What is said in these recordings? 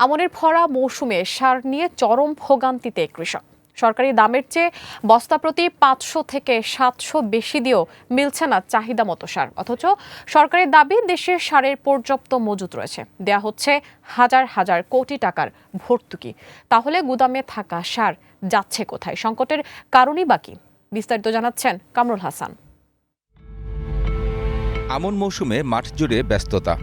আমনের ভরা মৌসুমে সার নিয়ে চরম ভোগান্তিতে কৃষক। সরকারি দামের চেয়ে বস্তা প্রতি 500 থেকে 700 বেশি দিয়েও মিলছে না চাহিদা মতো সার। অথচ সরকারের দাবি দেশে সারের পর্যাপ্ত মজুত রয়েছে, দেয়া হচ্ছে হাজার হাজার কোটি টাকার ভর্তুকি। তাহলে গুদামে থাকা সার যাচ্ছে কোথায়? সংকটের কারণই বাকি। বিস্তারিত জানাচ্ছেন কামরুল হাসান। আমন মৌসুমে মাঠ জুড়ে ব্যস্ততা।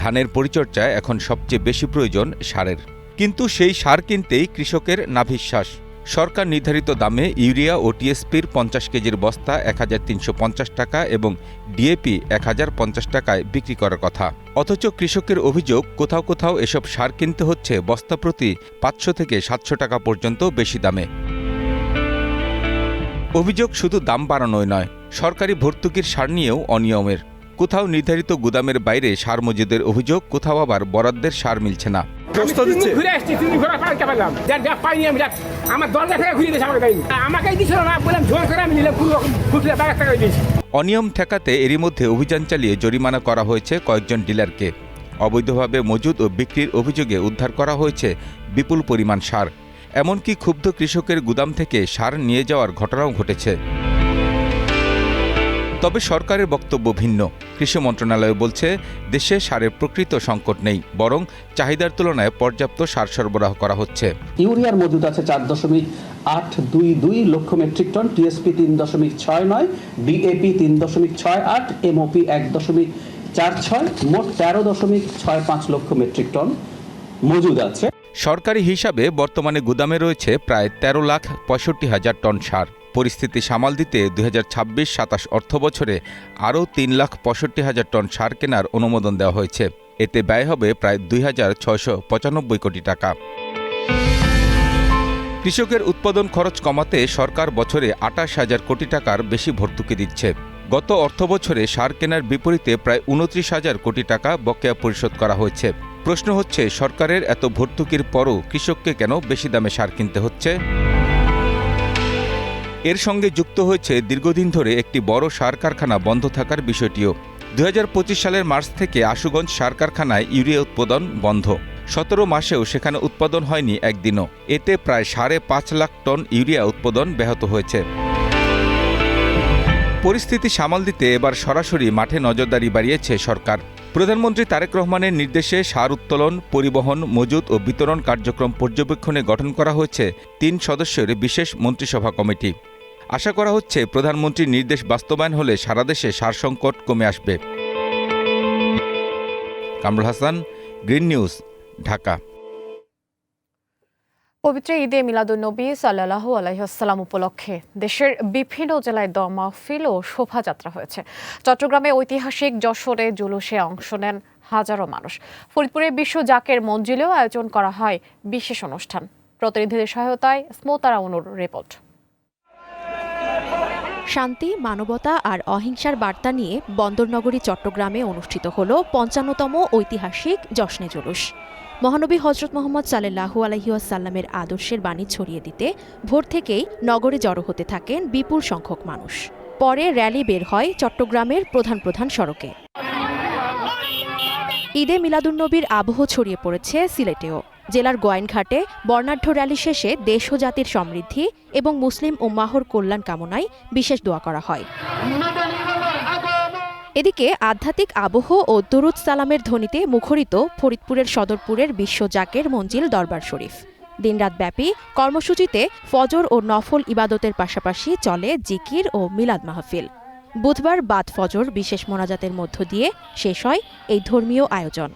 ধানের পরিচর্যায় এখন সবচেয়ে বেশি প্রয়োজন সারের, কিন্তু সেই সার কিনতেই কৃষকের নাভিশ্বাস। সরকার নির্ধারিত দামে ইউরিয়া ও টিএসপির 50 কেজির বস্তা 1350 টাকা এবং ডিএপি 1050 টাকায় বিক্রি করার কথা। অথচ কৃষকের অভিযোগ, কোথাও কোথাও এসব সার কিনতে হচ্ছে বস্তা প্রতি 500 থেকে 700 টাকা পর্যন্ত বেশি দামে। অভিযোগ শুধু দাম বাড়ানোই নয়, সরকারি ভর্তুকির সার নিয়েও অনিয়মের। কোথাও নির্ধারিত গুদামের বাইরে সার মজুদের অভিযোগ, কোথাও আবার বরাদ্দের সার মিলছে না। অনিয়ম ঠেকাতে এরই মধ্যে অভিযান চালিয়ে জরিমানা করা হয়েছে কয়েকজন ডিলারকে। অবৈধভাবে মজুদ ও বিক্রির অভিযোগে উদ্ধার করা হয়েছে বিপুল পরিমাণ সার। এমনকি ক্ষুব্ধ কৃষকের গুদাম থেকে সার নিয়ে যাওয়ার ঘটনাও ঘটেছে। তবে সরকারের বক্তব্য ভিন্ন। কৃষি মন্ত্রণালয় বলছে, দেশে সারের প্রকৃত সংকট নেই, বরং চাহিদার তুলনায় পর্যাপ্ত সার সরবরাহ করা হচ্ছে। ইউরিয়ার মজুদ আছে 4.822 lakh metric tonne, TSP 3.69, DAP 3.68, MOP 1.46, মোট 13.65 লক্ষ মেট্রিক টন মজুদ আছে। সরকারি হিসাবে বর্তমানে গুদামে রয়েছে প্রায় 13,65,000 টন সার। পরিস্থিতি সামাল দিতে 2026-27 অর্থবছরে আরও 3,65,000 টন সার কেনার অনুমোদন দেওয়া হয়েছে। এতে ব্যয় হবে প্রায় 2,695 কোটি টাকা। কৃষকের উৎপাদন খরচ কমাতে সরকার বছরে 28,000 কোটি টাকার বেশি ভর্তুকি দিচ্ছে। গত অর্থবছরে সার কেনার বিপরীতে প্রায় 29,000 কোটি টাকা বকেয়া পরিশোধ করা হয়েছে। প্রশ্ন হচ্ছে, সরকারের এত ভর্তুকির পরও কৃষককে কেন বেশি দামে সার কিনতে হচ্ছে? এর সঙ্গে যুক্ত হয়েছে দীর্ঘদিন ধরে একটি বড় সার কারখানা বন্ধ থাকার বিষয়টিও। 2025 সালের মার্চ থেকে আশুগঞ্জ সার কারখানায় ইউরিয়া উৎপাদন বন্ধ। 17 মাসেও সেখানে উৎপাদন হয়নি একদিনও। এতে প্রায় 5.5 লাখ টন ইউরিয়া উৎপাদন ব্যাহত হয়েছে। পরিস্থিতি সামাল দিতে এবার সরাসরি মাঠে নজরদারি বাড়িয়েছে সরকার। প্রধানমন্ত্রী তারেক রহমানের নির্দেশে সার উত্তোলন, পরিবহন, মজুত ও বিতরণ কার্যক্রম পর্যবেক্ষণে গঠন করা হয়েছে 3 সদস্যের বিশেষ মন্ত্রিসভা কমিটি। আশা করা হচ্ছে, প্রধানমন্ত্রীর নির্দেশ বাস্তবায়ন হলে সারা দেশে সার সংকট কমে আসবে। Kamrul Hasan, green news, Dhaka. পবিত্র ঈদে মিলাদুন্নবী সাল্লাল্লাহু আলাইহি ওয়াসাল্লাম উপলক্ষে দেশের বিভিন্ন জেলায় দোয়া মাহফিল ও শোভাযাত্রা হয়েছে। চট্টগ্রামে ঐতিহাসিক যশোরে জুলুসে অংশ নেন হাজারো মানুষ। ফরিদপুরে বিশ্ব জাকের মঞ্জিলেও আয়োজন করা হয় বিশেষ অনুষ্ঠান। প্রতিনিধিদের সহায়তায় স্মতারা অনুর রিপোর্ট। শান্তি, মানবতা আর অহিংসার বার্তা নিয়ে বন্দরনগরী চট্টগ্রামে অনুষ্ঠিত হল 55তম ঐতিহাসিক জশ্নে জুলুস। মহানবী হজরত মোহাম্মদ সাল্লাল্লাহু আলাইহি ওয়াসাল্লামের আদর্শের বাণী ছড়িয়ে দিতে ভোর থেকেই নগরে জড়ো হতে থাকেন বিপুল সংখ্যক মানুষ। পরে র্যালি বের হয় চট্টগ্রামের প্রধান প্রধান সড়কে। ঈদে মিলাদুন্নবীর আবহ ছড়িয়ে পড়েছে সিলেটেও। জেলার গোয়াইনঘাটে বর্ণাঢ্য র্যালি শেষে দেশ ও জাতির সমৃদ্ধি এবং মুসলিম উম্মাহর কল্যাণ কামনায় বিশেষ দোয়া করা হয়। এদিকে আধ্যাত্মিক আবহ ও দুরুদ সালামের ধ্বনিতে মুখরিত ফরিদপুরের সদরপুরের বিশ্ব জাকের মঞ্জিল দরবার শরীফ। দিনরাত ব্যাপী কর্মসূচিতে ফজর ও নফল ইবাদতের পাশাপাশি চলে জিকির ও মিলাদ মাহফিল। বুধবার বাদ ফজর বিশেষ মোনাজাতের মধ্য দিয়ে শেষ হয় এই ধর্মীয় আয়োজন।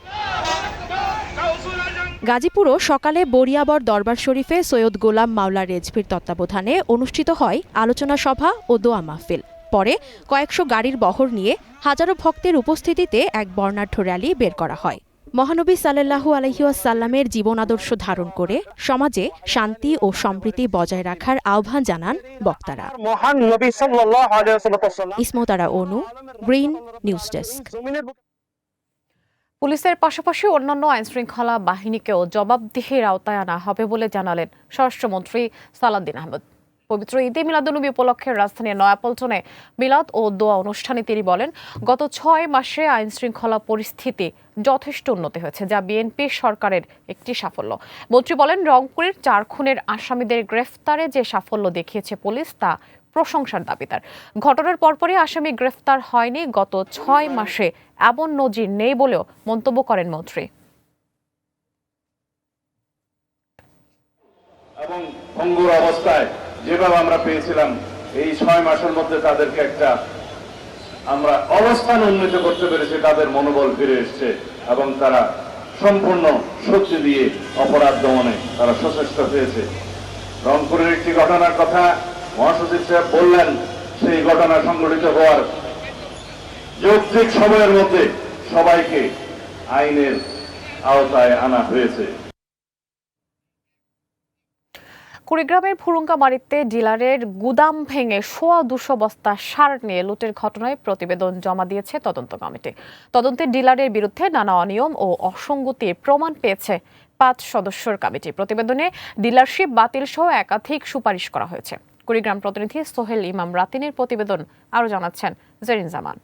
গাজীপুরও সকালে বরিয়াবর দরবার শরীফে সৈয়দ গোলাম মাওলা রেজভির তত্ত্বাবধানে অনুষ্ঠিত হয় আলোচনা সভা ও দোয়া মাহফিল। পরে কয়েকশো গাড়ির বহর নিয়ে হাজারো ভক্তের উপস্থিতিতে এক বর্ণাঢ্য র্যালি বের করা হয়। মহানবী সাল্লাল্লাহু আলাইহি ওয়াসাল্লামের জীবন আদর্শ ধারণ করে সমাজে শান্তি ও সম্প্রীতি বজায় রাখার আহ্বান জানান বক্তারা। স্মতারা অনু, গ্রিন নিউজ ডেস্ক। পুলিশের পাশাপাশি অন্যান্য আইনশৃঙ্খলা বাহিনীকেও জবাবদিহির আওতায় আনা হবে বলে জানালেন স্বরাষ্ট্রমন্ত্রী সালাউদ্দিন আহমেদ। পবিত্র ঈদে মিলাদুন্নবী উপলক্ষে রাজধানীর নয়াপল্টনে মিলাদ ও দোয়া অনুষ্ঠানে তিনি বলেন, গত 6 মাসে আইন শৃঙ্খলা পরিস্থিতি যথেষ্ট উন্নতি হয়েছে, যা বিএনপি সরকারের একটি সাফল্য। মন্ত্রী বলেন, রংপুরের 4 খুনের আসামিদের গ্রেফতারে যে সাফল্য দেখিয়েছে পুলিশ, তা প্রশংসার দাবিদার। ঘটনার পরপরই আসামি গ্রেফতার হয়নি, গত 6 মাসে এমন নজির নেই বলেও মন্তব্য করেন মন্ত্রী। এবং ভঙ্গুর অবস্থায় যেভাবে আমরা পেয়েছিলাম, এই 6 মাসের মধ্যে তাদেরকে একটা আমরা অবস্থান উন্নীত করতে পেরেছি, তাদের মনোবল ফিরে এসছে এবং তারা সম্পূর্ণ শক্তি দিয়ে অপরাধ দমনে তারা সচেষ্ট হয়েছে। রংপুরের একটি ঘটনার কথা মহাসচিব সাহেব বললেন, সেই ঘটনা সংঘটিত হওয়ার যৌক্তিক সময়ের মধ্যে সবাইকে আইনের আওতায় আনা হয়েছে। কুড়িগ্রামের ফুরুঙ্গামারীতে ডিলারের গুদাম ভেঙে 200 বস্তা সার নিয়ে লুটের ঘটনায় প্রতিবেদন জমা দিয়েছে তদন্ত কমিটি। তদন্তে ডিলারের বিরুদ্ধে নানা অনিয়ম ও অসঙ্গতির প্রমাণ পেয়েছে 5 সদস্যের কমিটি। প্রতিবেদনে ডিলারশিপ বাতিল সহ একাধিক সুপারিশ করা হয়েছে। কুড়িগ্রাম প্রতিনিধি সোহেল ইমাম রাতিনের প্রতিবেদন আরও জানাচ্ছেন জেরিন জামান।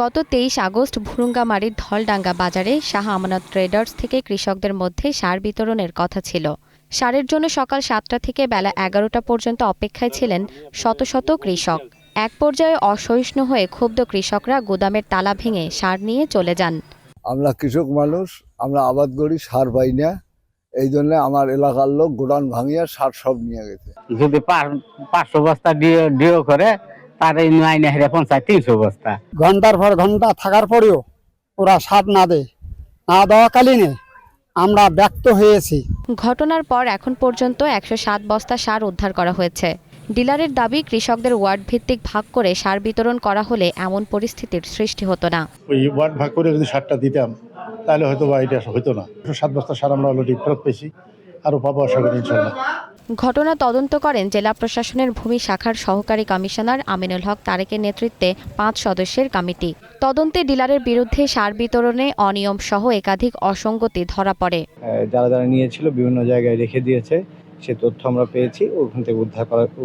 গত 23 আগস্ট ভুরুঙ্গামারীর ধলডাঙ্গা বাজারে শাহ আমানত ট্রেডার্স থেকে কৃষকদের মধ্যে সার বিতরণের কথা ছিল। সারের জন্য সকাল 7টা থেকে বেলা 11টা পর্যন্ত অপেক্ষায় ছিলেন শত শত কৃষক। এক পর্যায়ে অসহিষ্ণু হয়ে ক্ষুব্ধ কৃষকরা গুদামের তালা ভেঙে সার নিয়ে চলে যান। আমরা কৃষক মানুষ, আমরা আবাদ করি, সার পাই না, এই জন্য আমার এলাকার লোক গোডাউন ভাঙিয়া সার সব নিয়ে গেছে। যদি 500 বস্তা ডিও করে, তার এই নয় নেহরে 300 বস্তা। ঘন্টার পর ঘন্টা থাকার পরেও ওরা সার না দেওয়াকালীনে আমরা ব্যক্ত হয়েছি। ঘটনার পর এখন পর্যন্ত 107 বস্তা সার উদ্ধার করা হয়েছে। ডিলারের দাবি, কৃষকদের ওয়ার্ড ভিত্তিক ভাগ করে সার বিতরণ করা হলে এমন পরিস্থিতির সৃষ্টি হতো না। ওই ওয়ার্ড ভাগ করে যদি সারটা দিতাম, তাহলে হয়তো বা এটা হতো না। 7 বস্তা সার আমরা অলরেডি ফেরত পেয়েছি, আরও পাবো আশা করি ইনশাল্লাহ। ঘটনা তদন্ত করেন জেলা প্রশাসনের ভূমি শাখার সহকারী কমিশনার আমিনুল হক তারেকের নেতৃত্বে 5 সদস্যের কমিটি। তদন্তে ডিলারের বিরুদ্ধে সার বিতরণে অনিয়ম সহ একাধিক অসঙ্গতি ধরা পড়ে। যারা যারা নিয়েছিল বিভিন্ন জায়গায় রেখে দিয়েছে, সে তথ্য আমরা পেয়েছি। ওখান থেকে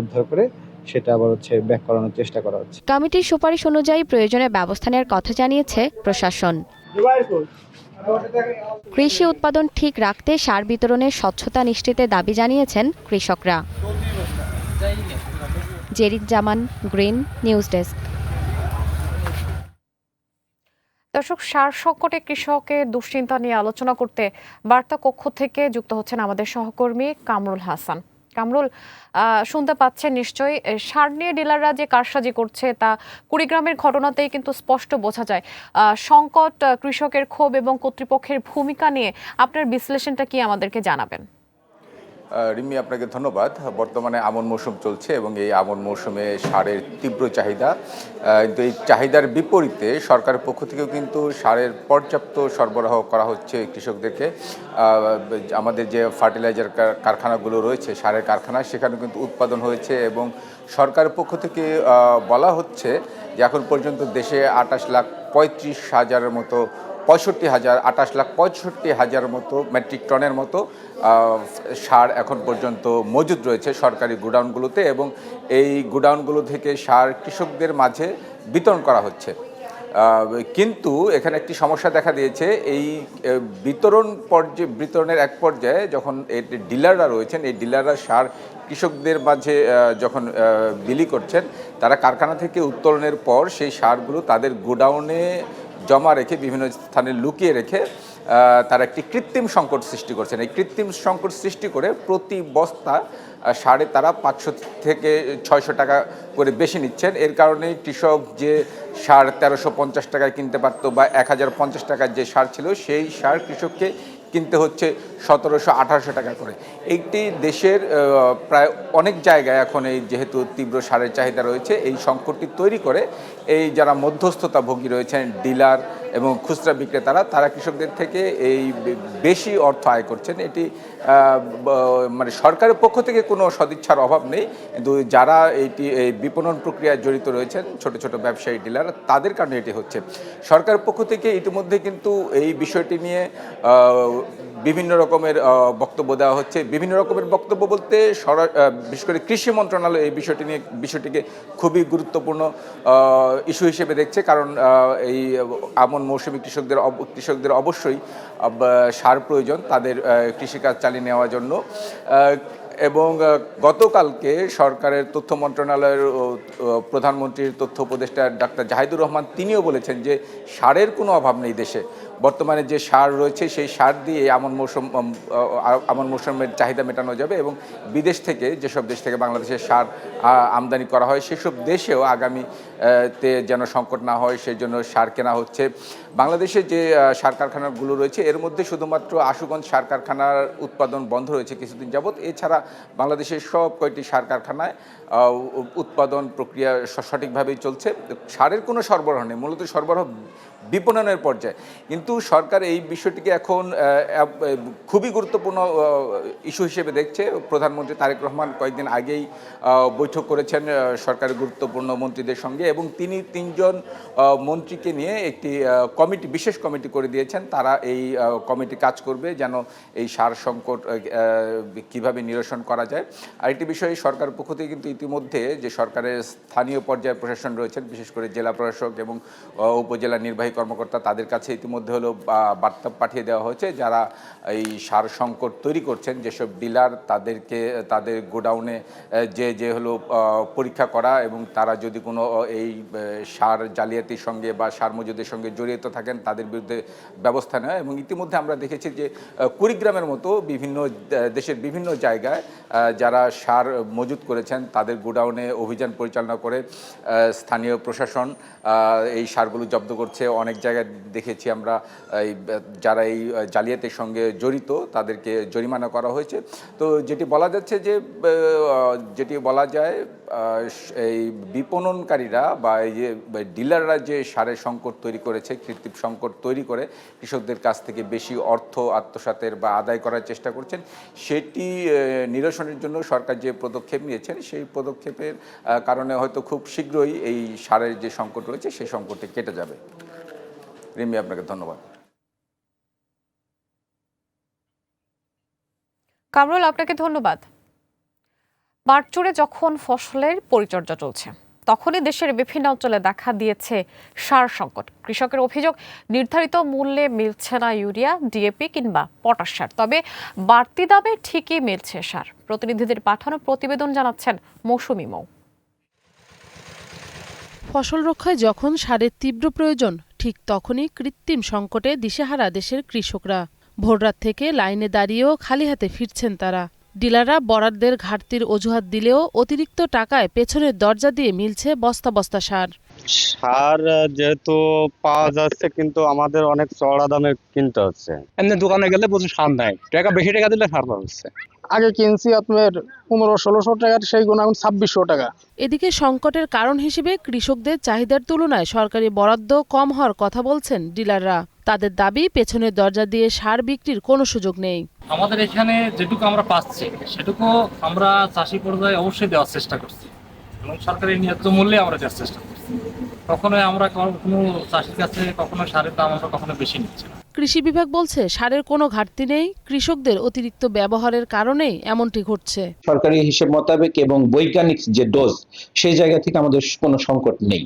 উদ্ধার করে সেটা আবার ব্যাক করানোর চেষ্টা করা হচ্ছে। কমিটির সুপারিশ অনুযায়ী প্রয়োজনীয় ব্যবস্থা নেওয়ার কথা জানিয়েছে প্রশাসন। কৃষি উৎপাদন ঠিক রাখতে সার বিতরণের স্বচ্ছতা নিশ্চিতের দাবি জানিয়েছেন কৃষকরা। জেরিন জামান, গ্রিন নিউজ ডেস্ক। দর্শক, সার সংকটে কৃষকের দুশ্চিন্তা নিয়ে আলোচনা করতে বার্তা কক্ষ থেকে যুক্ত হচ্ছেন আমাদের সহকর্মী কামরুল হাসান। কামরুল, শুনতে পাচ্ছেন নিশ্চয়ই, সার নিয়ে ডিলাররা যে কারসাজি করছে তা কুড়িগ্রামের ঘটনাতেই কিন্তু স্পষ্ট বোঝা যায়। সংকট, কৃষকের ক্ষোভ এবং কর্তৃপক্ষের ভূমিকা নিয়ে আপনার বিশ্লেষণটা কি আমাদেরকে জানাবেন? রিমি, আপনাকে ধন্যবাদ। বর্তমানে আমন মৌসুম চলছে এবং এই আমন মৌসুমে সারের তীব্র চাহিদা, কিন্তু এই চাহিদার বিপরীতে সরকারের পক্ষ থেকেও কিন্তু সারের পর্যাপ্ত সরবরাহ করা হচ্ছে কৃষকদেরকে। আমাদের যে ফার্টিলাইজার কারখানাগুলো রয়েছে, সারের কারখানা, সেখানে কিন্তু উৎপাদন হয়েছে এবং সরকারের পক্ষ থেকে বলা হচ্ছে যে এখন পর্যন্ত দেশে 28,35,000-এর মতো 28,65,000 মতো মেট্রিক টনের মতো সার এখন পর্যন্ত মজুদ রয়েছে সরকারি গোডাউনগুলোতে এবং এই গোডাউনগুলো থেকে সার কৃষকদের মাঝে বিতরণ করা হচ্ছে। কিন্তু এখানে একটি সমস্যা দেখা দিয়েছে। এই বিতরণের এক পর্যায়ে যখন ডিলাররা রয়েছেন, এই ডিলাররা সার কৃষকদের মাঝে যখন বিলি করছেন, তারা কারখানা থেকে উত্তোলনের পর সেই সারগুলো তাদের গোডাউনে জমা রেখে বিভিন্ন স্থানে লুকিয়ে রেখে তারা একটি কৃত্রিম সংকট সৃষ্টি করছেন। এই কৃত্রিম সংকট সৃষ্টি করে প্রতি বস্তা সারে তারা 500 থেকে 600 টাকা করে বেশি নিচ্ছেন। এর কারণে কৃষক যে সার 1350 টাকায় কিনতে পারত বা 1050 টাকার যে সার ছিল, সেই সার কৃষককে কিনতে হচ্ছে 1700-1800 টাকা করে। এইটি দেশের প্রায় অনেক জায়গায় এখন এই যেহেতু তীব্র সারের চাহিদা রয়েছে, এই সংকটটি তৈরি করে এই যারা মধ্যস্থতাভোগী রয়েছেন, ডিলার এবং খুচরা বিক্রেতারা তারা কৃষকদের থেকে এই বেশি অর্থ আয় করছেন। এটি মানে সরকারের পক্ষ থেকে কোনো সদিচ্ছার অভাব নেই, কিন্তু যারা এই বিপণন প্রক্রিয়ায় জড়িত রয়েছেন ছোট ছোট ব্যবসায়ী ডিলার, তাদের কারণে এটি হচ্ছে। সরকারের পক্ষ থেকে ইতিমধ্যে কিন্তু এই বিষয়টি নিয়ে বিভিন্ন রকমের বক্তব্য দেওয়া হচ্ছে। বিভিন্ন রকমের বক্তব্য বলতে বিশেষ করে কৃষি মন্ত্রণালয় এই বিষয়টিকে খুবই গুরুত্বপূর্ণ ইস্যু হিসেবে দেখছে, কারণ এই আমন মৌসুমী কৃষকদের অবশ্যই সার প্রয়োজন তাদের কৃষিকাজ চালিয়ে নেওয়ার জন্য। এবং গতকালকে সরকারের তথ্য মন্ত্রণালয়ের প্রধানমন্ত্রীর তথ্য উপদেষ্টা ডাক্তার জাহিদুর রহমান তিনিও বলেছেন যে সারের কোনো অভাব নেই দেশে। বর্তমানে যে সার রয়েছে সেই সার দিয়ে আমন মৌসুমের চাহিদা মেটানো যাবে এবং বিদেশ থেকে যেসব দেশ থেকে বাংলাদেশের সার আমদানি করা হয় সেসব দেশেও আগামীতে যেন সংকট না হয় সেই জন্য সার কেনা হচ্ছে। বাংলাদেশে যে সার কারখানাগুলো রয়েছে এর মধ্যে শুধুমাত্র আশুগঞ্জ সার কারখানার উৎপাদন বন্ধ রয়েছে কিছুদিন যাবৎ। এছাড়া বাংলাদেশের সব কয়টি সার কারখানায় উৎপাদন প্রক্রিয়া সঠিকভাবেই চলছে। সারের কোনো সরবরাহ নেই, মূলত সরবরাহ বিপণনের পর্যায়ে। কিন্তু সরকার এই বিষয়টিকে এখন খুবই গুরুত্বপূর্ণ ইস্যু হিসেবে দেখছে। প্রধানমন্ত্রী তারেক রহমান কয়েকদিন আগেই বৈঠক করেছেন সরকারের গুরুত্বপূর্ণ মন্ত্রীদের সঙ্গে এবং তিনি 3 জন মন্ত্রীকে নিয়ে একটি বিশেষ কমিটি করে দিয়েছেন। তারা এই কমিটি কাজ করবে যেন এই সার সংকট কিভাবে নিরসন করা যায়। আরেকটি বিষয়, সরকার পক্ষ থেকে কিন্তু ইতিমধ্যে যে সরকারের স্থানীয় পর্যায়ে প্রশাসন রয়েছেন, বিশেষ করে জেলা প্রশাসক এবং উপজেলা নির্বাহী কর্মকর্তা, তাদের কাছে ইতিমধ্যে বার্তা পাঠিয়ে দেওয়া হয়েছে যারা এই সার সংকট তৈরি করছেন, যেসব ডিলার তাদেরকে তাদের গোডাউনে যে পরীক্ষা করা এবং তারা যদি কোনো এই সার জালিয়াতির সঙ্গে বা সার মজুদের সঙ্গে জড়িত থাকেন তাদের বিরুদ্ধে ব্যবস্থা নেওয়া। এবং ইতিমধ্যে আমরা দেখেছি যে কুড়িগ্রামের মতো দেশের বিভিন্ন জায়গায় যারা সার মজুত করেছেন তাদের গোডাউনে অভিযান পরিচালনা করে স্থানীয় প্রশাসন এই সারগুলো জব্দ করছে। অনেক জায়গায় দেখেছি আমরা যারা এই জালিয়াতির সঙ্গে জড়িত তাদেরকে জরিমানা করা হয়েছে। তো যেটি বলা যায় এই বিপণনকারীরা বা এই যে ডিলাররা যে সারের সংকট তৈরি করেছে, কৃত্রিম সংকট তৈরি করে কৃষকদের কাছ থেকে বেশি অর্থ আত্মসাতের বা আদায় করার চেষ্টা করছেন, সেটি নিরসনের জন্য সরকার যে পদক্ষেপ নিয়েছেন সেই পদক্ষেপের কারণে হয়তো খুব শীঘ্রই এই সারের যে সংকট রয়েছে সেই সংকটটি কেটে যাবে। রিমি, আপনাকে ধন্যবাদ। কামরুল, আপনাকে ধন্যবাদ। মাঠ জুড়ে যখন ফসলের পরিচর্যা চলছে তখনই দেশের বিভিন্ন অঞ্চলে দেখা দিয়েছে সার সংকট। কৃষকের অভিযোগ, নির্ধারিত মূল্যে মিলছে না ইউরিয়া, ডিএপি কিংবা পটাশ সার, তবে বাড়তি দামে ঠিকই মিলছে সার। প্রতিনিধিদের পাঠানো প্রতিবেদন জানাচ্ছেন মৌসুমী মৌ। ফসল রক্ষায় যখন সারের তীব্র প্রয়োজন, ঠিক তখনই কৃত্রিম সংকটে দিশেহারা দেশের কৃষকরা। ভোররাত থেকে লাইনে দাঁড়িয়েও খালি হাতে ফিরছেন তারা। ডিলাররা বরাদ্দের ঘাটতির অজুহাত দিলেও অতিরিক্ত টাকায় পেছনের দরজা দিয়ে মিলছে বস্তা বস্তা সার। সার যেহেতু পাওয়া যাচ্ছে কিন্তু আমাদের অনেক চড়া দামে কিনতে হচ্ছে। এমনি দোকানে গেলে প্রচুর সার নাই, টাকা বেশি টাকা দিলে সার পাওয়া যাচ্ছে। আগে কিনছি আপনার 1500-1600 টাকার, সেই গুণ এখন 2600 টাকা। এদিকে সংকটের কারণ হিসেবে কৃষকদের চাহিদার তুলনায় সরকারি বরাদ্দ কম হওয়ার কথা বলছেন ডিলাররা। তাদের দাবি, পেছনের দরজা দিয়ে সার বিক্রির কোনো সুযোগ নেই। আমাদের এখানে যেটুকু আমরা পাচ্ছি সেটুকু আমরা চাষি পর্যায়ে অবশ্যই দেওয়ার চেষ্টা করছি এবং সরকারি ন্যায্য মূল্যে আমরা দেওয়ার চেষ্টা করছি। কখনোই আমরা কোনো চাষির কাছে কখনো সারের দাম আমরা কখনো বেশি নিচ্ছি না। কৃষি বিভাগ বলছে সারের কোনো ঘাটতি নেই, কৃষকদের অতিরিক্ত ব্যবহারের কারণেই এমনটি ঘটছে। সরকারি হিসেব মোতাবেক এবং বৈজ্ঞানিক যে ডোজ, সেই জায়গা থেকে আমাদের কোনো সংকট নেই।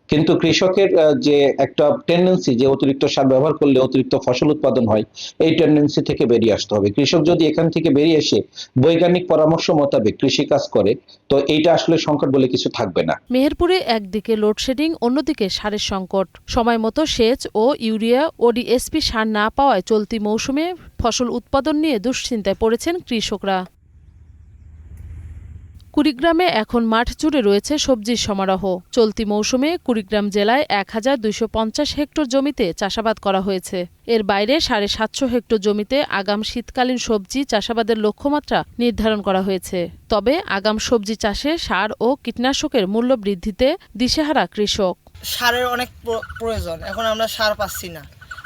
কিন্তু কৃষকের যে একটা টেন্ডেন্সি যে অতিরিক্ত সার ব্যবহার করলে অতিরিক্ত ফসল উৎপাদন হয়, এই টেন্ডেন্সি থেকে বেরিয়ে আসতে হবে। কৃষক যদি এখান থেকে বেরিয়ে এসে বৈজ্ঞানিক পরামর্শ মোতাবেক কৃষি কাজ করে, তো এইটা আসলে সংকট বলে কিছু থাকবে না। মেহেরপুরে একদিকে লোডশেডিং, অন্যদিকে সারের সংকট। সময় মতো সেচ ও ইউরিয়া ও ডিএসপি সার না পাওয়ায় চলতি মৌসুমে ফসল উৎপাদন নিয়ে দুশ্চিন্তায় পড়েছেন কৃষকরা। কুড়িগ্রামে এখন মাঠ জুড়ে রয়েছে সবজির সমারোহ। চলতি মৌসুমে কুড়িগ্রাম জেলায় 1250 হেক্টর জমিতে চাষাবাদ করা হয়েছে। এর বাইরে 750 হেক্টর জমিতে আগাম শীতকালীন সবজি চাষাবাদের লক্ষ্যমাত্রা নির্ধারণ করা হয়েছে। তবে আগাম সবজি চাষে সার ও কীটনাশকের মূল্য বৃদ্ধিতে দিশেহারা কৃষক। সারের অনেক প্রয়োজন, এখন আমরা সার পাচ্ছি না।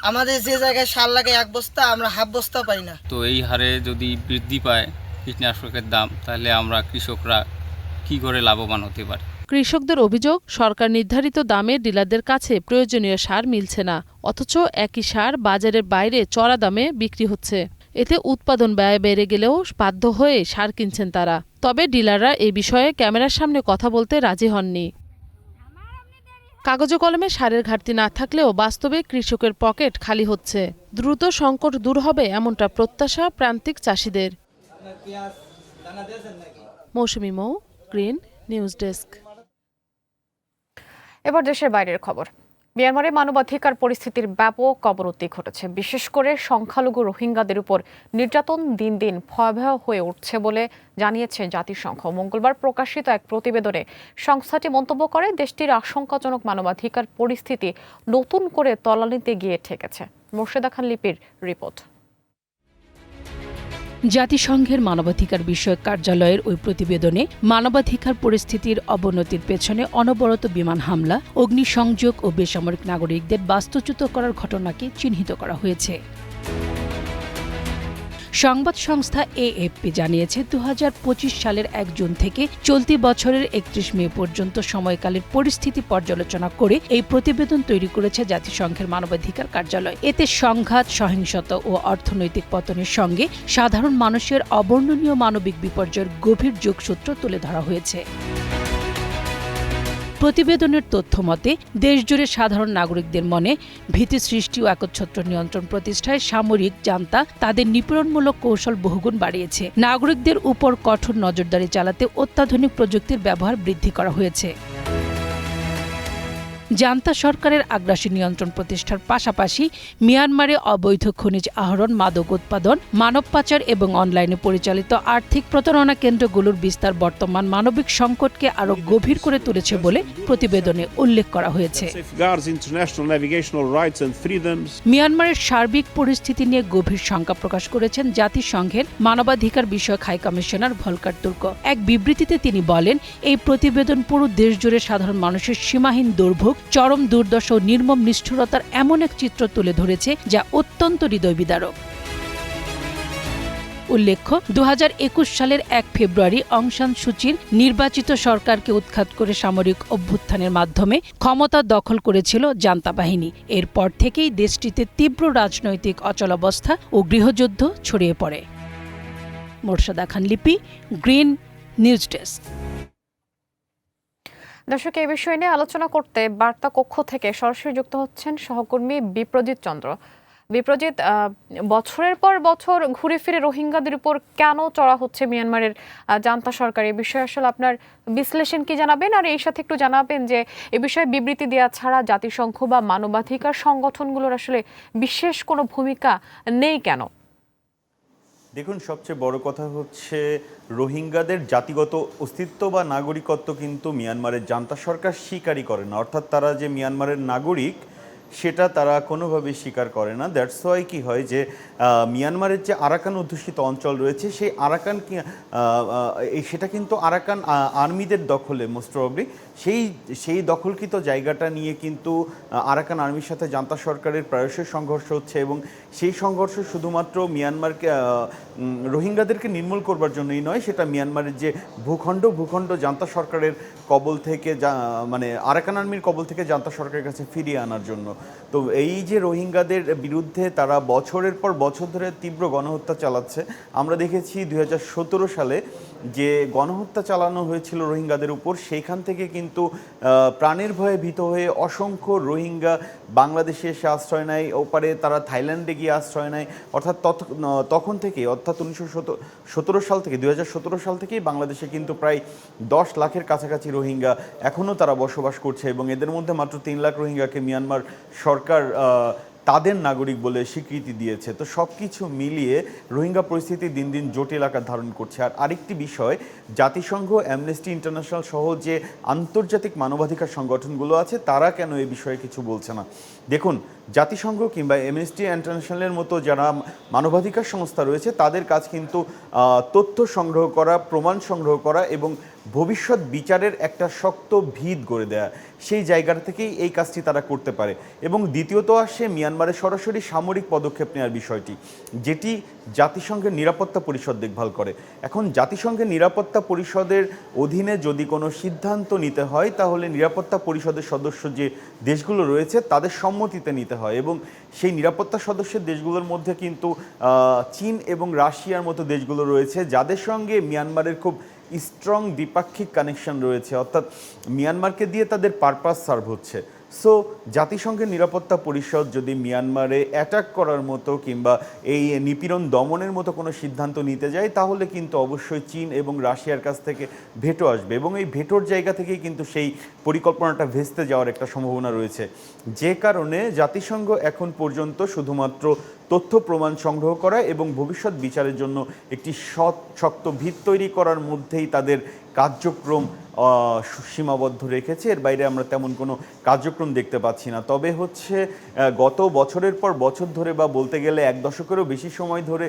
আমাদের যে জায়গায় সার লাগে 1 বস্তা, আমরা হাফ বস্তা পাই না। তো এই হারে যদি বৃদ্ধি পায় কীটনাশকের দাম, তাহলে আমরা কৃষকরা কি করে লাভবান হতে পারি? কৃষকদের অভিযোগ, সরকার নির্ধারিত দামে ডিলারদের কাছে প্রয়োজনীয় সার মিলছে না, অথচ একই সার বাজারের বাইরে চড়া দামে বিক্রি হচ্ছে। এতে উৎপাদন ব্যয় বেড়ে গেলেও বাধ্য হয়ে সার কিনছেন তারা। তবে ডিলাররা এই বিষয়ে ক্যামেরার সামনে কথা বলতে রাজি হননি। কাগজে কলমে সারের ঘাটতি না থাকলেও বাস্তবে কৃষকের পকেট খালি হচ্ছে। দ্রুত সংকট দূর হবে এমনটা প্রত্যাশা প্রান্তিক চাষিদের। মৌসুমী মৌ, গ্রিন নিউজ ডেস্ক। এবার দেশের বাইরের খবর। মিয়ানমারে মানবাধিকার পরিস্থিতির ব্যাপক অবনতি ঘটেছে। বিশেষ করে সংখ্যালঘু রোহিঙ্গাদের উপর নির্যাতন দিন দিন ভয়াবহ হয়ে উঠছে বলে জানিয়েছে জাতিসংঘ। মঙ্গলবার প্রকাশিত এক প্রতিবেদনে সংস্থাটি মন্তব্য করে, দেশটির আশঙ্কাজনক মানবাধিকার পরিস্থিতি নতুন করে তলানিতে গিয়ে ঠেকেছে। মোর্শেদা খান লিপির রিপোর্ট। জাতিসংঘের মানবাধিকার বিষয়ক কার্যালয়ের ওই প্রতিবেদনে মানবাধিকার পরিস্থিতির অবনতির পেছনে অনবরত বিমান হামলা, অগ্নিসংযোগ ও বেসামরিক নাগরিকদের বাস্তুচ্যুত করার ঘটনাকে চিহ্নিত করা হয়েছে। সংবাদ সংস্থা এএফপি জানিয়েছে, 2025 সালের 1 জুন থেকে চলতি বছরের 31 মে পর্যন্ত সময়কালের পরিস্থিতি পর্যালোচনা করে এই প্রতিবেদন তৈরি করেছে জাতিসংঘের মানবাধিকার কার্যালয়। এতে সংঘাত, সহিংসতা ও অর্থনৈতিক পতনের সঙ্গে সাধারণ মানুষের অবর্ণনীয় মানবিক বিপর্যয়ের গভীর যোগসূত্র তুলে ধরা হয়েছে। প্রতিবেদনের তথ্য মতে, দেশজুড়ে সাধারণ নাগরিকদের মনে ভীতি সৃষ্টি ও একচ্ছত্র নিয়ন্ত্রণ প্রতিষ্ঠায় সামরিক জান্তা তাদের নিপীড়নমূলক কৌশল বহুগুণ বাড়িয়েছে। নাগরিকদের উপর কঠোর নজরদারি চালাতে অত্যাধুনিক প্রযুক্তির ব্যবহার বৃদ্ধি করা হয়েছে। জান্তা সরকারের আগ্রাসী নিয়ন্ত্রণ প্রতিষ্ঠার পাশাপাশি মিয়ানমারে অবৈধ খনিজ আহরণ, মাদক উৎপাদন, মানব পাচার এবং অনলাইনে পরিচালিত আর্থিক প্রতারণা কেন্দ্রগুলোর বিস্তার বর্তমান মানবিক সংকটকে আরও গভীর করে তুলেছে বলে প্রতিবেদনে উল্লেখ করা হয়েছে। মিয়ানমারের সার্বিক পরিস্থিতি নিয়ে গভীর শঙ্কা প্রকাশ করেছেন জাতিসংঘের মানবাধিকার বিষয়ক হাই কমিশনার ভলকার তুর্ক। এক বিবৃতিতে তিনি বলেন, এই প্রতিবেদন পুরো দেশ জুড়ে সাধারণ মানুষের সীমাহীন দুর্ভোগ, চরম দুর্দশা ও নির্মম নিষ্ঠুরতার এমন এক চিত্র তুলে ধরেছে যা অত্যন্ত হৃদয় বিদারক। উল্লেখ্য, 2021 সালের 1 ফেব্রুয়ারি অং সান সুচির নির্বাচিত সরকারকে উৎখাত করে সামরিক অভ্যুত্থানের মাধ্যমে ক্ষমতা দখল করেছিল জান্তা বাহিনী। এরপর থেকেই দেশটিতে তীব্র রাজনৈতিক অচলাবস্থা ও গৃহযুদ্ধ ছড়িয়ে পড়ে। মোর্শেদা খান লিপি, গ্রিন নিউজ ডেস্ক। দর্শক, এই বিষয় নিয়ে আলোচনা করতে বার্তা কক্ষ থেকে সরাসরি যুক্ত হচ্ছেন সহকর্মী বিপ্রজিৎ চন্দ্র। বিপ্রজিৎ, বছরের পর বছর ঘুরে ফিরে রোহিঙ্গাদের উপর কেন চড়া হচ্ছে মিয়ানমারের জান্তা সরকার, এই বিষয়ে আসলে আপনার বিশ্লেষণ কি জানাবেন? আর এই সাথে একটু জানাবেন যে এ বিষয়ে বিবৃতি দেওয়া ছাড়া জাতিসংঘ বা মানবাধিকার সংগঠনগুলোর আসলে বিশেষ কোনো ভূমিকা নেই কেন? দেখুন, সবচেয়ে বড় কথা হচ্ছে রোহিঙ্গাদের জাতিগত অস্তিত্ব বা নাগরিকত্ব কিন্তু মিয়ানমারের জান্তা সরকার স্বীকারই করে না। অর্থাৎ তারা যে মিয়ানমারের নাগরিক সেটা তারা কোনোভাবেই স্বীকার করে না। দ্যাটস ওয়াই কী হয় যে মিয়ানমারের যে আরাকান অধ্যুষিত অঞ্চল রয়েছে সেই আরাকান সেটা কিন্তু আরাকান আর্মিদের দখলে মোস্ট প্রবাবলি। সেই দখলকৃত জায়গাটা নিয়ে কিন্তু আরাকান আর্মির সাথে জান্তা সরকারের প্রায়শই সংঘর্ষ হচ্ছে এবং সেই সংঘর্ষ শুধুমাত্র মিয়ানমারকে রোহিঙ্গাদেরকে নির্মূল করবার জন্যই নয়, সেটা মিয়ানমারের যে ভূখণ্ড জান্তা সরকারের কবল থেকে মানে আরাকান আর্মির কবল থেকে জান্তা সরকারের কাছে ফিরিয়ে আনার জন্য। তো এই যে রোহিঙ্গাদের বিরুদ্ধে তারা বছরের পর বছর ধরে তীব্র গণহত্যা চালাচ্ছে। আমরা দেখেছি 2017 সালে যে গণহত্যা চালানো হয়েছিল রোহিঙ্গাদের উপর, সেইখান থেকে কিন্তু প্রাণের ভয়ে ভীত হয়ে অসংখ্য রোহিঙ্গা বাংলাদেশে এসে আশ্রয় নেয়, ওপারে তারা থাইল্যান্ডে গিয়ে আশ্রয় নেয়। অর্থাৎ তখন থেকে, অর্থাৎ 2017 সাল থেকেই বাংলাদেশে কিন্তু প্রায় 10 লাখের কাছাকাছি রোহিঙ্গা এখনও তারা বসবাস করছে এবং এদের মধ্যে মাত্র 3 লাখ রোহিঙ্গাকে মিয়ানমার সরকার তাদের নাগরিক বলে স্বীকৃতি দিয়েছে। তো সব কিছু মিলিয়ে রোহিঙ্গা পরিস্থিতি দিন দিন জটিল আকার ধারণ করছে। আর আরেকটি বিষয়, জাতিসংঘ, অ্যামনেস্টি ইন্টারন্যাশনাল সহ যে আন্তর্জাতিক মানবাধিকার সংগঠনগুলো আছে তারা কেন এই বিষয়ে কিছু বলছে না? দেখুন, জাতিসংঘ কিংবা অ্যামনেস্টি ইন্টারন্যাশনালের মতো যারা মানবাধিকার সংস্থা রয়েছে তাদের কাজ কিন্তু তথ্য সংগ্রহ করা, প্রমাণ সংগ্রহ করা এবং ভবিষ্যৎ বিচারের একটা শক্ত ভিত গড়ে দেয়া, সেই জায়গা থেকেই এই কাজটি তারা করতে পারে। এবং দ্বিতীয়ত আসে মিয়ানমারে সরাসরি সামরিক পদক্ষেপ নেওয়ার বিষয়টি, যেটি জাতিসংঘের নিরাপত্তা পরিষদ দেখভাল করে। এখন জাতিসংঘের নিরাপত্তা পরিষদের অধীনে যদি কোনো সিদ্ধান্ত নিতে হয় তাহলে নিরাপত্তা পরিষদের সদস্য যে দেশগুলো রয়েছে তাদের সম্মতিতে নিতে হয়, এবং সেই নিরাপত্তা সদস্যের দেশগুলোর মধ্যে কিন্তু চীন এবং রাশিয়ার মতো দেশগুলো রয়েছে যাদের সঙ্গে মিয়ানমারের খুব স্ট্রং দ্বিপাক্ষিক কানেকশন রয়েছে, অর্থাৎ মিয়ানমারকে দিয়ে তাদের পারপাস সার্ভ হচ্ছে। সো জাতিসংঘের নিরাপত্তা পরিষদ যদি মিয়ানমারে অ্যাটাক করার মতো কিংবা এই নিপীড়ন দমনের মতো কোনো সিদ্ধান্ত নিতে যায় তাহলে কিন্তু অবশ্যই চীন এবং রাশিয়ার কাছ থেকে ভেটো আসবে, এবং এই ভেটোর জায়গা থেকেই কিন্তু সেই পরিকল্পনাটা ভেস্তে যাওয়ার একটা সম্ভাবনা রয়েছে। যে কারণে জাতিসংঘ এখন পর্যন্ত শুধুমাত্র তথ্য প্রমাণ সংগ্রহ করা এবং ভবিষ্যৎ বিচারের জন্য একটি শক্ত ভিত তৈরি করার মধ্যেই তাদের কার্যক্রম সীমাবদ্ধ রেখেছে। এর বাইরে আমরা তেমন কোনো কার্যক্রম দেখতে পাচ্ছি না। তবে হচ্ছে গত বছরের পর বছর ধরে বা বলতে গেলে এক দশকেরও বেশি সময় ধরে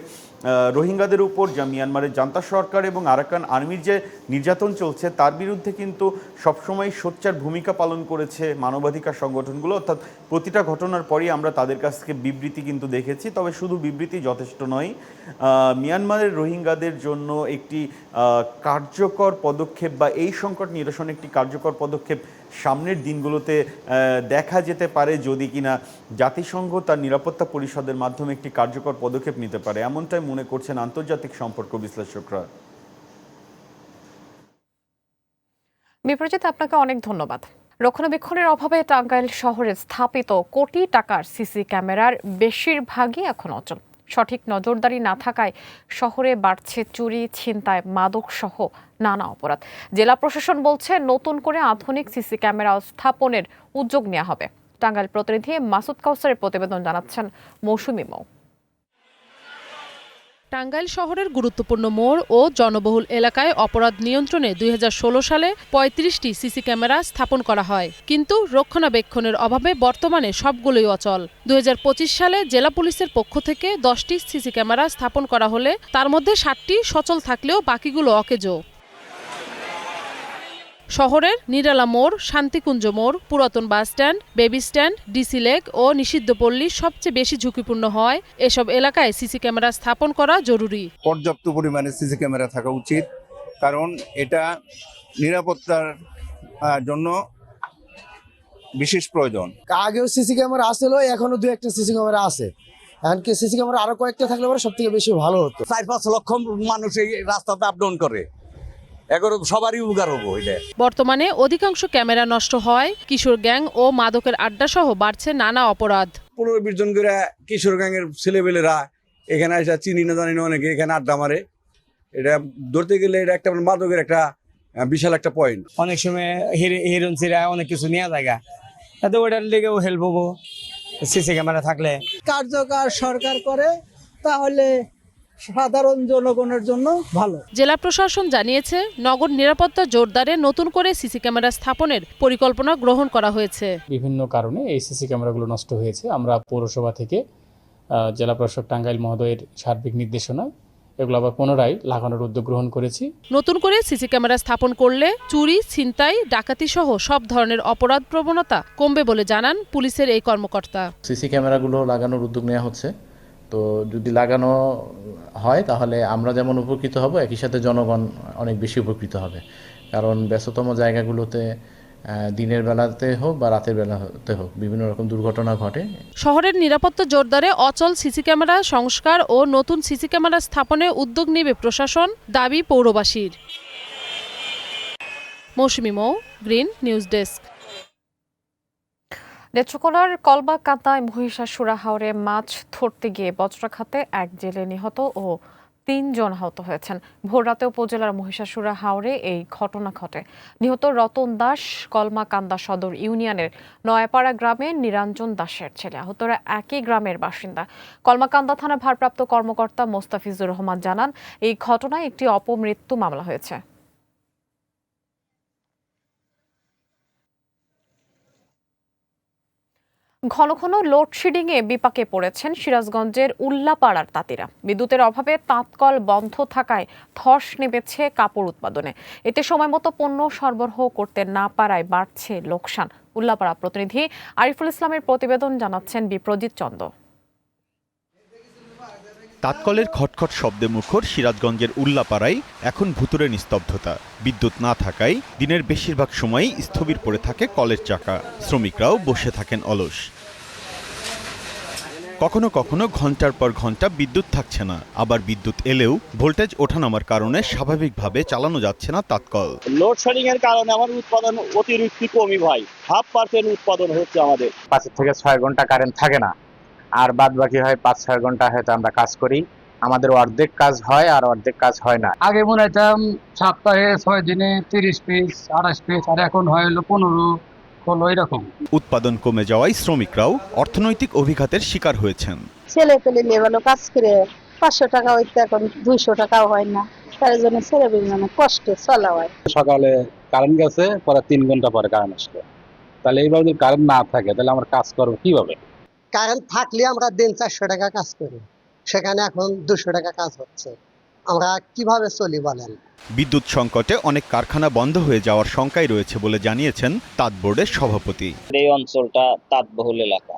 রোহিঙ্গাদের উপর যা মিয়ানমারের জান্তা সরকার এবং আরাকান আর্মির যে নির্যাতন চলছে তার বিরুদ্ধে কিন্তু সবসময় সোচ্চার ভূমিকা পালন করেছে মানবাধিকার সংগঠনগুলো, অর্থাৎ প্রতিটা ঘটনার পরই আমরা তাদের কাছ থেকে বিবৃতি কিন্তু দেখেছি। তবে শুধু বিবৃতি যথেষ্ট নয়, মিয়ানমারের রোহিঙ্গাদের জন্য একটি কার্যকর পদক্ষেপ বা এই সংকট নিরসনে একটি কার্যকর পদক্ষেপ সামনের দিনগুলোতে দেখা যেতে পারে যদি কিনা জাতিসংঘ তার নিরাপত্তা পরিষদের মাধ্যমে একটি কার্যকর পদক্ষেপ নিতে পারে, এমনটাই মনে করছেন আন্তর্জাতিক সম্পর্ক বিশ্লেষকরা। বিপ্রজিৎ, আপনাকে অনেক ধন্যবাদ। রক্ষণাবেক্ষণের অভাবে টাঙ্গাইল শহরে স্থাপিত কোটি টাকার সিসি ক্যামেরার বেশিরভাগই এখন অচল। সঠিক নজরদারি না থাকায় শহরে বাড়ছে চুরি, ছিনতাই, মাদক সহ নানা অপরাধ। জেলা প্রশাসন বলছে নতুন করে আধুনিক সিসি ক্যামেরা স্থাপনের উদ্যোগ নেওয়া হবে। টাঙ্গাইল প্রতিনিধি মাসুদ কাউসারের প্রতিবেদন জানাচ্ছেন মৌসুমী মৌ। টাঙ্গাইল শহরের গুরুত্বপূর্ণ মোড় ও জনবহুল এলাকায় অপরাধ নিয়ন্ত্রণে 2016 সালে 35টি সিসি ক্যামেরা স্থাপন করা হয়, কিন্তু রক্ষণাবেক্ষণের অভাবে বর্তমানে সবগুলোই অচল। 2025 সালে জেলা পুলিশের পক্ষ থেকে 10টি সিসি ক্যামেরা স্থাপন করা হলে তার মধ্যে 7টি সচল থাকলেও বাকিগুলো অকেজো। শহরের নিরালা মোড়, শান্তিকুঞ্জ মোড়, পুরাতন bus stand, baby stand, DC lake ও নিষিদ্ধপল্লী সবচেয়ে বেশি ঝুঁকিপূর্ণ হয়। এসব এলাকায় সিসি ক্যামেরা স্থাপন করা জরুরি। পর্যাপ্ত পরিমাণে সিসি ক্যামেরা থাকা উচিত, কারণ এটা নিরাপত্তার জন্য বিশেষ প্রয়োজন। আগেও সিসি ক্যামেরা আসলো, এখনো 2-1টা সিসি ক্যামেরা আছে। এমনকি সিসি ক্যামেরা আরো কয়েকটা থাকলে পরে সব থেকে বেশি ভালো হতো। 4-5 লক্ষ মানুষ এই রাস্তাতে আপ ডাউন করে, এগুলো সবারই উপকার হবো। বর্তমানে অধিকাংশ ক্যামেরা নষ্ট হয়, কিশোর গ্যাং ও মাদকের আড্ডা সহ বাড়ছে নানা অপরাধ। 15-20 জন করে কিশোর গ্যাংয়ের ছেলেবেলেরা এখানে এসে চিনি না জানি না অনেকে এখানে আড্ডা মারে। এটা ধরতে গেলে এটা একটা মাদকের একটা বিশাল একটা পয়েন্ট। অনেক সময় হিরোইন ছিরা অনেক কিছু নেওয়া জায়গা, এত ওইটার লেগেও হেল্প হবো সিসি ক্যামেরা থাকলে। কার্যকর সরকার করে তাহলে সাধারণ জনগণের জন্য ভালো। জেলা প্রশাসন জানিয়েছে নগর নিরাপত্তা জোরদারে নতুন করে সিসি ক্যামেরা স্থাপনের পরিকল্পনা গ্রহণ করা হয়েছে। বিভিন্ন কারণে এই সিসি ক্যামেরাগুলো নষ্ট হয়েছে। আমরা পৌরসভা থেকে জেলা প্রশাসক টাঙ্গাইল মহোদয়ের সার্বিক নির্দেশনায় এগুলো আবার পুনরায় লাগানোর উদ্যোগ গ্রহণ করেছি। নতুন করে সিসি ক্যামেরা স্থাপন করলে চুরি, ছিনতাই, ডাকাতি সহ সব ধরনের অপরাধ প্রবণতা কমবে বলে জানান পুলিশের এই কর্মকর্তা। সিসি ক্যামেরাগুলো লাগানোর উদ্যোগ নেওয়া হচ্ছে, তো যদি লাগানো হয় তাহলে আমরা যেমন উপকৃত হব, একই সাথে জনগণ অনেক বেশি উপকৃত হবে। কারণ ব্যস্ততম জায়গাগুলোতে দিনের বেলাতে হোক বা রাতের বেলাতে হোক বিভিন্ন রকম দুর্ঘটনা ঘটে। শহরের নিরাপত্তা জোরদারে অচল সিসি ক্যামেরা সংস্কার ও নতুন সিসি ক্যামেরা স্থাপনে উদ্যোগ নেবে প্রশাসন, দাবি পৌরবাসীর। মৌসুমী মৌ, গ্রিন নিউজ ডেস্ক। নেত্রকোনার কলবাকান্দায় মহিষাসুরা হাওরে মাছ ধরতে গিয়ে বজ্রাঘাতে এক জেলে নিহত ও 3 জন আহত হয়েছেন। ভোররাতে উপজেলার মহিষাসুরা হাওরে এই ঘটনা ঘটে। নিহত রতন দাস কলমাকান্দা সদর ইউনিয়নের নয়াপাড়া গ্রামের নিরঞ্জন দাসের ছেলে। আহতরা একই গ্রামের বাসিন্দা। কলমাকান্দা থানা ভারপ্রাপ্ত কর্মকর্তা মোস্তাফিজুর রহমান জানান, এই ঘটনায় একটি অপমৃত্যু মামলা হয়েছে। ঘন ঘন লোডশেডিংয়ে বিপাকে পড়েছেন সিরাজগঞ্জের উল্লাপাড়ার তাঁতিরা। বিদ্যুতের অভাবে তাঁতকল বন্ধ থাকায় ধস নেমেছে কাপড় উৎপাদনে। এতে সময়মতো পণ্য সরবরাহ করতে না পারায় বাড়ছে লোকসান। উল্লাপাড়া প্রতিনিধি আরিফুল ইসলামের প্রতিবেদন, জানাচ্ছেন বিপ্রজিৎ চন্দ্র। তাঁতকলের খটখট শব্দে মুখর সিরাজগঞ্জের উল্লাপাড়ায় এখন ভুতুরে নিস্তব্ধতা। বিদ্যুৎ না থাকায় দিনের বেশিরভাগ সময়ই স্থবির পড়ে থাকে কলের চাকা। শ্রমিকরাও বসে থাকেন অলস। কখনো কখনো ঘন্টার পর ঘন্টা বিদ্যুৎ থাকছে না, আবার বিদ্যুৎ এলেও ভোল্টেজ ওঠানামার কারণে স্বাভাবিকভাবে চালানো যাচ্ছে না তাঁতকল। লোডশেডিং এর কারণে আমার উৎপাদন অতিরিক্ত কমই ভাই, 0.5% উৎপাদন হচ্ছে আমাদের। 5 থেকে 6 ঘন্টা কারেন্ট থাকে না, আর বাদ বাকি হয় 5-6 ঘন্টা হয়তো আমরা কাজ করি। আমাদের অর্ধেক কাজ হয় আর অর্ধেক কাজ হয় না। আগে মনে হইতাম সপ্তাহে 6 দিনে 30 পিস 28 পিস, আর এখন হয় হলো 15-16 এরকম। উৎপাদন কমে যাওয়ায় শ্রমিকরাও অর্থনৈতিক অভিঘাতের শিকার হয়েছেন। ছেলে পেলে লেভেলও কাজ করে 500 টাকা হইতে এখন 200 টাকাও হয় না, তার জন্য ছেলে পেলে কষ্টে চলা হয়। সকালে কারেন্ট গেছে, পরে 3 ঘন্টা পরে কারেন্ট আসলো। তাহলে এইভাবে যদি কারেন্ট না থাকে তাহলে আমরা কাজ করবো কিভাবে? কারেন্ট থাকলে আমরা দিন 400 টাকা কাজ করি, সেখানে এখন 200 টাকা কাজ হচ্ছে। আমরা কিভাবে চলি বলেন? বিদ্যুৎ সংকটে অনেক কারখানা বন্ধ হয়ে যাওয়ার শঙ্কাই রয়েছে বলে জানিয়েছেন তাঁত বোর্ডের সভাপতি। এই অঞ্চলটা তাঁতবহুল এলাকা,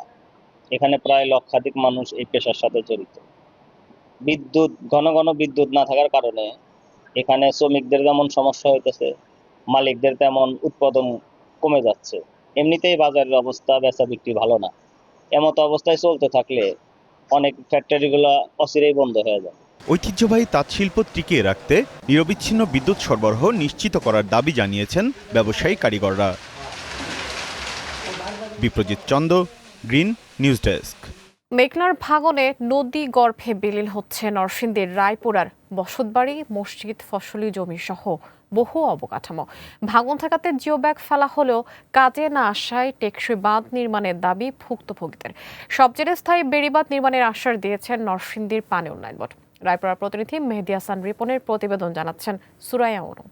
এখানে প্রায় লক্ষাধিক মানুষ এই পেশার সাথে জড়িত। বিদ্যুৎ ঘন ঘন বিদ্যুৎ না থাকার কারণে এখানে শ্রমিকদের যেমন সমস্যা হইতেছে, মালিকদের তেমন উৎপাদন কমে যাচ্ছে। এমনিতেই বাজারের অবস্থা, বেচা বিক্রি ভালো না। এমতো অবস্থায় চলতে থাকলে অনেক ফ্যাক্টরিগুলো অচিরেই বন্ধ হয়ে যায়। ঐতিহ্যবাহী তাঁত শিল্প টিকিয়ে রাখতে নিরবিচ্ছিন্ন বিদ্যুৎ সরবরাহ নিশ্চিত করার দাবি জানিয়েছেন ব্যবসায়ী কারিগররা। বিপ্রজিৎ চন্দ্র, গ্রিন নিউজ ডেস্ক। মেঘনার ভাঙনে নদী গর্ভে বিলীন হচ্ছে নরসিংদীর রায়পুরার বসতবাড়ি, মসজিদ, ফসলি জমি সহ বহু অবকাঠামো। ভাঙন ঠেকাতে জিও ব্যাগ ফেলা হলেও কাজে না আসায় টেকসই বাঁধ নির্মাণের দাবি ভুক্তভোগীদের। সবচেয়ে স্থায়ী বেড়িবাঁধ নির্মাণের আশ্বাস দিয়েছেন নরসিংদীর পানি উন্নয়ন বোর্ড। রায়পুরার প্রতিনিধি মেহেদী হাসান রিপনের প্রতিবেদন, জানাচ্ছেন সুরাইয়া অনু।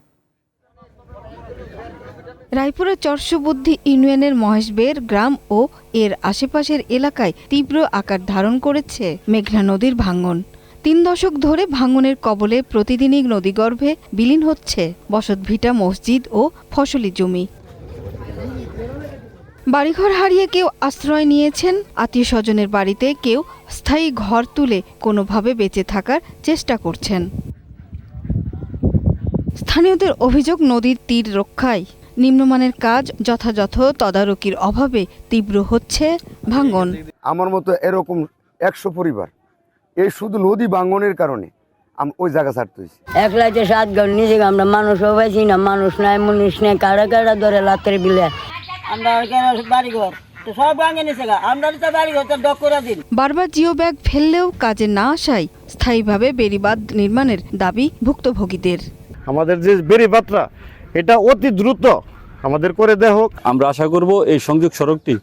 রায়পুরের চরসুবুদ্ধি ইউনিয়নের মহেশবের গ্রাম ও এর আশেপাশের এলাকায় তীব্র আকার ধারণ করেছে মেঘনা নদীর ভাঙন। 3 দশক ধরে ভাঙনের কবলে প্রতিদিনই নদীগর্ভে বিলীন হচ্ছে বসতভিটা, মসজিদ ও ফসলি জমি। বাড়িঘর হারিয়ে কেউ আশ্রয় নিয়েছেন আত্মীয় স্বজনের বাড়িতে, কেউ স্থায়ী ঘর তুলে কোনোভাবে বেঁচে থাকার চেষ্টা করছেন। স্থানীয়দের অভিযোগ, নদীর তীর রক্ষায় নিম্নমানের কাজ, যথাযথ তদারকির অভাবে তীব্র হচ্ছে ভাঙন। আমার মতো এরকম 100 পরিবার এই শুধু নদী ভাঙনের কারণে ওই জায়গা ছাড়তে হয়েছে। 1 লাইটে 7 ঘর নিজে আমরা মানুষও পাইছি না, মানুষ নাই, মুনিশ নেই, কারা কারা ধরে রাত্রে বিলে আমরা বাড়িঘর সব ভাঙে নিছে, আমরা তো বাড়িঘর তো ডক করে দিন। বারবার জিও ব্যাগ ফেললেও কাজে না আসায় স্থায়ীভাবে বেড়িবাঁধ নির্মাণের দাবি ভুক্তভোগীদের। আমাদের যে বেড়িবাঁধটা এটা অতি দ্রুত আমাদের করে দেওয়া হোক। আমরা আশা করব এই সংযোগ সড়কটি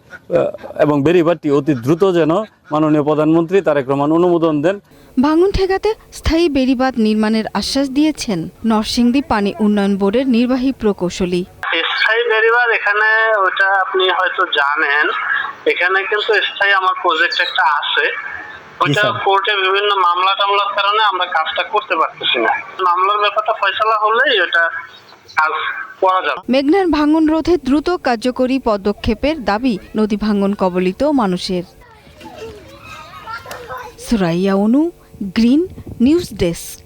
এবং বেড়িবাঁধটি অতি দ্রুত যেন মাননীয় প্রধানমন্ত্রী তারেক রহমান অনুমোদন দেন। ভাঙন ঠেকাতে স্থায়ী বেড়িবাঁধ নির্মাণের আশ্বাস দিয়েছেন নরসিংদী পানি উন্নয়ন বোর্ডের নির্বাহী প্রকৌশলী। স্থায়ী বেড়িবাঁধ এখানে, ওটা আপনি হয়তো জানেন, এখানে কিন্তু স্থায়ী আমার প্রজেক্ট একটা আছে, ওটা কোর্টে বিভিন্ন মামলা টামলার কারণে আমরা কাজটা করতে পারতেছি না। মামলার ব্যাপারটা ফয়সালা হলেই এটা কাজ করা যাবে। মেঘনার ভাঙন রোধে দ্রুত কার্যকরী পদক্ষেপের দাবি নদী ভাঙন কবলিত মানুষের। সুরাইয়া অনু, গ্রিন নিউজ ডেস্ক।